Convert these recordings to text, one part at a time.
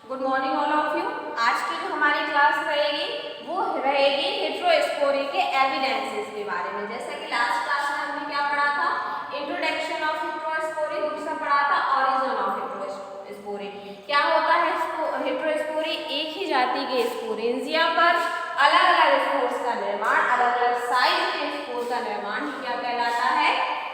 Good morning all of you. आज की जो हमारी क्लास रहेगी वो रहेगी हेटेरोस्पोरी के एविडेंसेस के बारे में। जैसा कि लास्ट क्लास में हमने क्या पढ़ा था, इंट्रोडक्शन ऑफ हेटेरोस्पोरी, दूसरा पढ़ा था ओरिजिन ऑफ हेटेरोस्पोरी। क्या होता है हेटेरोस्पोरी? एक ही जाति के स्पोरेंजिया पर अलग अलग स्पोर्स का निर्माण, अलग अलग साइज के स्पोर का निर्माण ही क्या कहलाता है?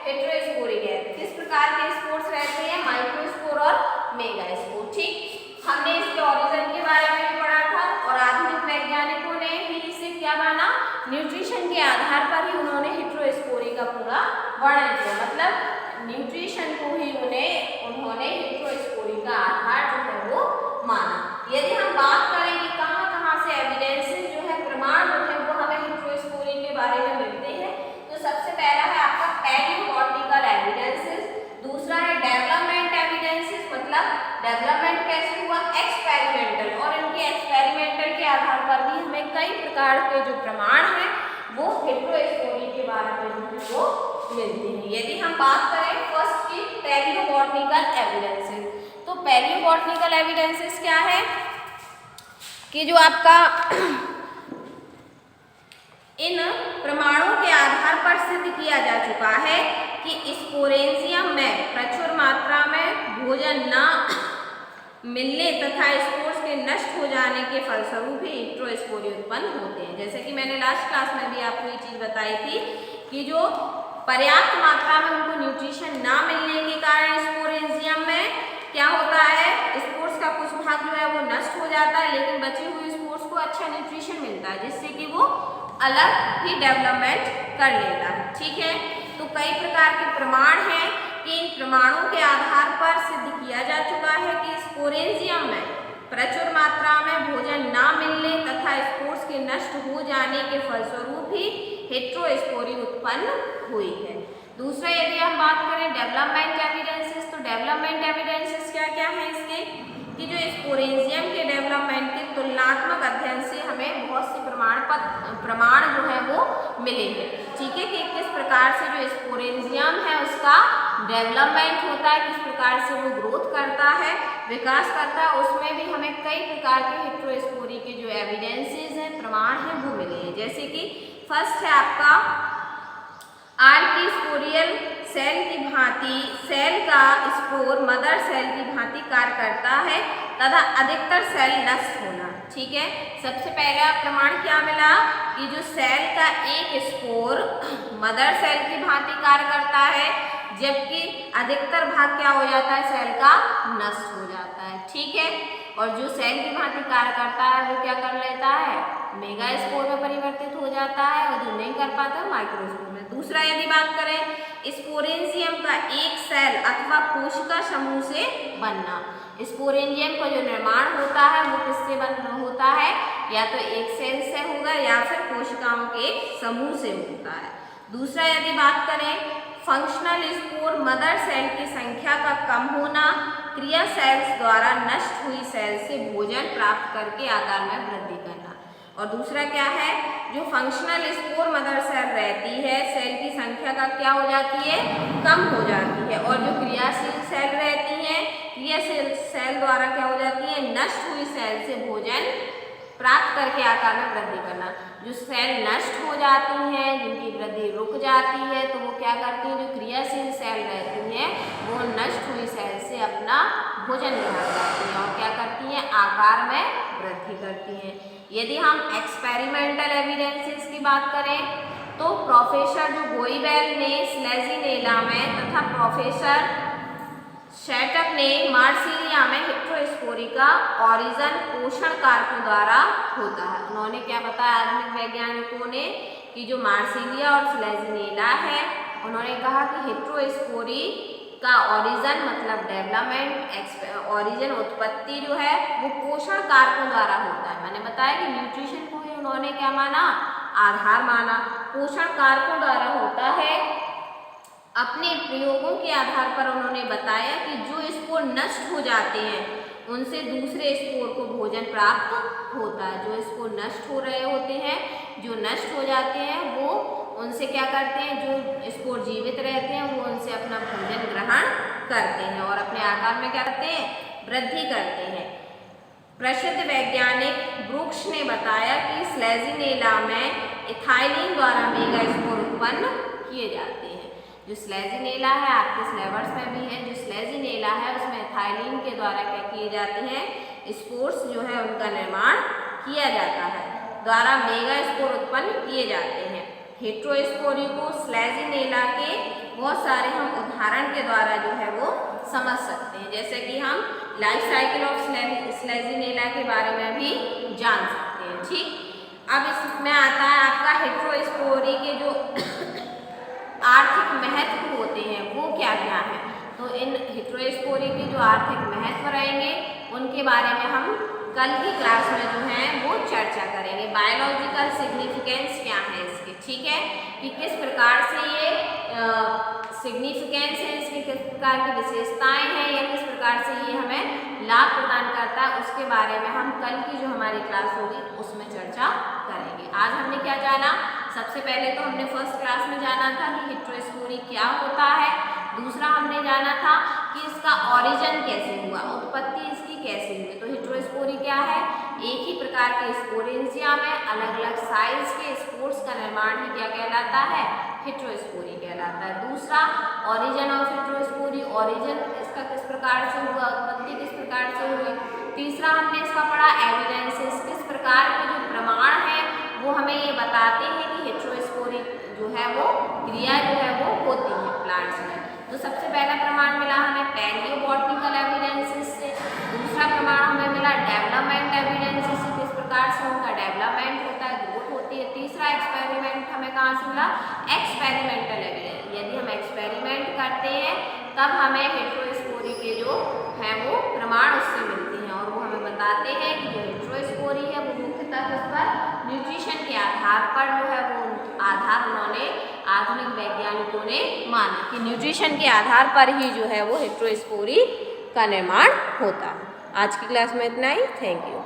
हेटेरोस्पोरी कहते हैं। किस प्रकार के स्पोर्स रहते हैं? माइक्रोस्पोर और मेगास्पोर। ठीक, हमने इसके ओरिजिन के बारे में भी पढ़ा था और आधुनिक वैज्ञानिकों ने भी इसे क्या माना? न्यूट्रिशन के आधार पर ही उन्होंने हेटेरोस्पोरी का पूरा वर्णन किया। मतलब न्यूट्रिशन को ही उन्होंने हेटेरोस्पोरी का आधार जो है वो माना। यदि हम बात करें कि कहाँ से एविडेंसेस जो है, प्रमाण जो है वो हमें हेटेरोस्पोरी के बारे में मिलते हैं, तो सबसे पहला है आपका पैलियोबॉटनिकल एविडेंसेस, दूसरा है डेवलपमेंट एविडेंसेस, मतलब डेवलपमेंट कैसे हुआ? एक्सपेरिमेंटल, और इनके एक्सपेरिमेंटल के आधार पर भी हमें कई प्रकार के जो प्रमाण हैं वो हेटेरोस्पोरी के बारे में जो है वो मिलते हैं। यदि हम बात करें फर्स्ट की पैलियोबॉटनिकल एविडेंसेस, तो पैलियोबॉटनिकल एविडेंसेस क्या है कि जो आपका इन प्रमाणों के आधार पर सिद्ध किया जा चुका है कि स्पोरेंजियम में प्रचुर मात्रा में भोजन न मिलने तथा स्पोर्स के नष्ट हो जाने के फलस्वरूप ही हेटेरोस्पोरी उत्पन्न होते हैं। जैसे कि मैंने लास्ट क्लास में भी आपको ये चीज़ बताई थी कि जो पर्याप्त मात्रा में उनको न्यूट्रिशन ना मिलने के कारण स्पोरेंजियम में क्या होता है, स्पोर्स का कुछ भाग जो है वो नष्ट हो जाता है, लेकिन बचे हुए स्पोर्स को अच्छा न्यूट्रिशन मिलता है, जिससे कि वो अलग ही डेवलपमेंट कर लेता है। ठीक है, तो कई प्रकार के प्रमाण हैं कि इन प्रमाणों के आधार पर सिद्ध किया जा चुका है कि स्पोरेंजियम में प्रचुर मात्रा में भोजन ना मिलने तथा स्पोर्स के नष्ट हो जाने के फलस्वरूप ही हेटेरोस्पोरी उत्पन्न हुई है। दूसरा, यदि हम बात करें डेवलपमेंट एविडेंसेस, तो डेवलपमेंट एविडेंसेस क्या क्या है इसके कि जो स्पोरेंजियम के डेवलपमेंट के तुलनात्मक अध्ययन से हमें बहुत से प्रमाण जो है वो मिले हैं। ठीक है, कि किस प्रकार से जो स्पोरेंजियम है उसका डेवलपमेंट होता है, किस प्रकार से वो ग्रोथ करता है, विकास करता है, उसमें भी हमें कई प्रकार के हेटेरोस्पोरी के जो एविडेंसेस हैं, प्रमाण हैं, वो मिले हैं। जैसे कि फर्स्ट है आपका आर्किस्पोरियल सेल की भांति सेल का स्पोर मदर सेल की भांति कार्य करता है तथा अधिकतर सेल नष्ट होना। ठीक है, सबसे पहला प्रमाण क्या मिला कि जो सेल का एक स्पोर मदर सेल की भांति कार्य करता है, जबकि अधिकतर भाग क्या हो जाता है? सेल का नष्ट हो जाता है। ठीक है, और जो सेल की भांति कार्य करता है वो क्या कर लेता है? मेगास्पोर में परिवर्तित हो जाता है, और जो नहीं कर पाता है माइक्रोस्पोर में। दूसरा, यदि बात करें स्पोरेंजियम का एक सेल अथवा कोशिका समूह से बनना, स्पोरेंजियम का जो निर्माण होता है वो किससे बन होता है? या तो एक सेल से होगा या फिर कोशिकाओं के समूह से होता है। दूसरा, यदि बात करें फंक्शनल स्पोर मदर सेल की संख्या का कम होना, क्रिया सेल्स द्वारा नष्ट हुई सेल से भोजन प्राप्त करके आकार में वृद्धि करना। और दूसरा क्या है, जो फंक्शनल स्पोर मदर सेल रहती है, सेल की संख्या का क्या हो जाती है? कम हो जाती है, और जो क्रियाशील सेल रहती हैं, क्रियाशील सेल द्वारा क्या हो जाती है? नष्ट हुई सेल से भोजन प्राप्त करके आकार में वृद्धि करना। जो सेल नष्ट हो जाती हैं, जिनकी वृद्धि रुक जाती है, तो वो क्या करती हैं? जो क्रियाशील सेल रहती हैं वो नष्ट हुई सेल से अपना भोजन ग्रहण करती हैं और क्या करती हैं? आकार में वृद्धि करती हैं। यदि हम एक्सपेरिमेंटल एविडेंसेस की बात करें, तो प्रोफेसर जो गोइबेल ने स्लेजिनेला में तथा प्रोफेसर शेटक ने मार्सिलिया में हेटेरोस्पोरी का ओरिजिन पोषण कारकों द्वारा होता है। उन्होंने क्या बताया आधुनिक वैज्ञानिकों ने कि जो मार्सिलिया और स्लेजिनेला है, उन्होंने कहा कि हेटेरोस्पोरी का ओरिजिन मतलब डेवलपमेंट, ओरिजिन उत्पत्ति जो है वो पोषण कारकों द्वारा होता है। मैंने बताया कि न्यूट्रिशन को ही उन्होंने क्या माना? आधार माना। पोषण कारकों द्वारा होता है। अपने प्रयोगों के आधार पर उन्होंने बताया कि जो स्पोर नष्ट हो जाते हैं उनसे दूसरे स्पोर को भोजन प्राप्त होता है। जो स्पोर नष्ट हो रहे होते हैं, जो नष्ट हो जाते हैं, वो उनसे क्या करते हैं? जो स्पोर जीवित रहते हैं वो उनसे अपना भोजन ग्रहण करते हैं और अपने आकार में क्या करते हैं? वृद्धि करते हैं। प्रसिद्ध वैज्ञानिक ब्रूक्स ने बताया कि स्लेजिनेला में इथाइलिन द्वारा मेगा स्पोर उत्पन्न किए जाते हैं। जो स्लेजिनेला है आपके सिलेबस में भी है, जो स्लेजिनेला है उसमें इथाइलिन के द्वारा क्या किए जाते हैं, स्पोर्स जो है उनका निर्माण किया जाता है, द्वारा मेगा स्पोर उत्पन्न किए जाते हैं। हेट्रोस्पोरी को स्लेजिनेला के बहुत सारे हम उदाहरण के द्वारा जो है वो समझ सकते हैं, जैसे कि हम लाइफ साइकिल ऑफ स्लेजिनेला के बारे में भी जान सकते हैं। ठीक, अब इसमें आता है आपका हेट्रोस्पोरी के जो आर्थिक महत्व होते हैं वो क्या क्या है। तो इन हेट्रोस्पोरी के जो आर्थिक महत्व रहेंगे उनके बारे में हम कल की क्लास में जो है वो चर्चा करेंगे। बायोलॉजिकल सिग्निफिकेंस क्या है इसके, ठीक है, कि किस प्रकार से ये सिग्निफिकेंस है, इसकी किस प्रकार की विशेषताएं हैं या किस प्रकार से ये हमें लाभ प्रदान करता है, उसके बारे में हम कल की जो हमारी क्लास होगी उसमें चर्चा करेंगे। आज हमने क्या जाना, सबसे पहले तो हमने फर्स्ट क्लास में जाना था कि हेट्रोस्पोरी क्या होता है, दूसरा हमने जाना था कि इसका ओरिजिन कैसे हुआ, उत्पत्ति इसकी कैसे हुई। तो हेट्रोस्पोरी क्या है, एक ही प्रकार के स्पोरेंजिया में अलग अलग साइज के स्पोर्स का निर्माण ही क्या कहलाता है, हेट्रोस्पोरी कहलाता है। दूसरा ओरिजिन ऑफ हेट्रोस्पोरी, ओरिजिन इसका किस प्रकार से हुआ, उत्पत्ति किस प्रकार से हुई। तीसरा हमने इसका पढ़ा एविडेंसेस, किस प्रकार के जो प्रमाण है वो हमें ये बताते हैं कि हेट्रोस्पोरी जो है वो क्रिया जो है वो होती है प्लांट्स में। तो सबसे पहला प्रमाण मिला हमें पैलियोबॉटनिकल एविडेंसेस से, दूसरा प्रमाण हमें मिला डेवलपमेंट एविडेंसेस से, किस प्रकार से उनका डेवलपमेंट होता है, ग्रोथ होती है। तीसरा एक्सपेरिमेंट हमें कहाँ से मिला, एक्सपेरिमेंटल एविडेंस, यदि हम एक्सपेरिमेंट करते हैं तब हमें हेट्रोस्पोरी के जो है वो प्रमाण उससे मिलते हैं और वो हमें बताते हैं कि जो हेट्रोस्पोरी है वो मुख्यतः किस पर, न्यूट्रिशन के आधार पर जो है वो आधार उन्होंने आधुनिक वैज्ञानिकों ने माना कि न्यूट्रिशन के आधार पर ही जो है वो हेट्रोस्पोरी का निर्माण होता है। आज की क्लास में इतना ही, थैंक यू।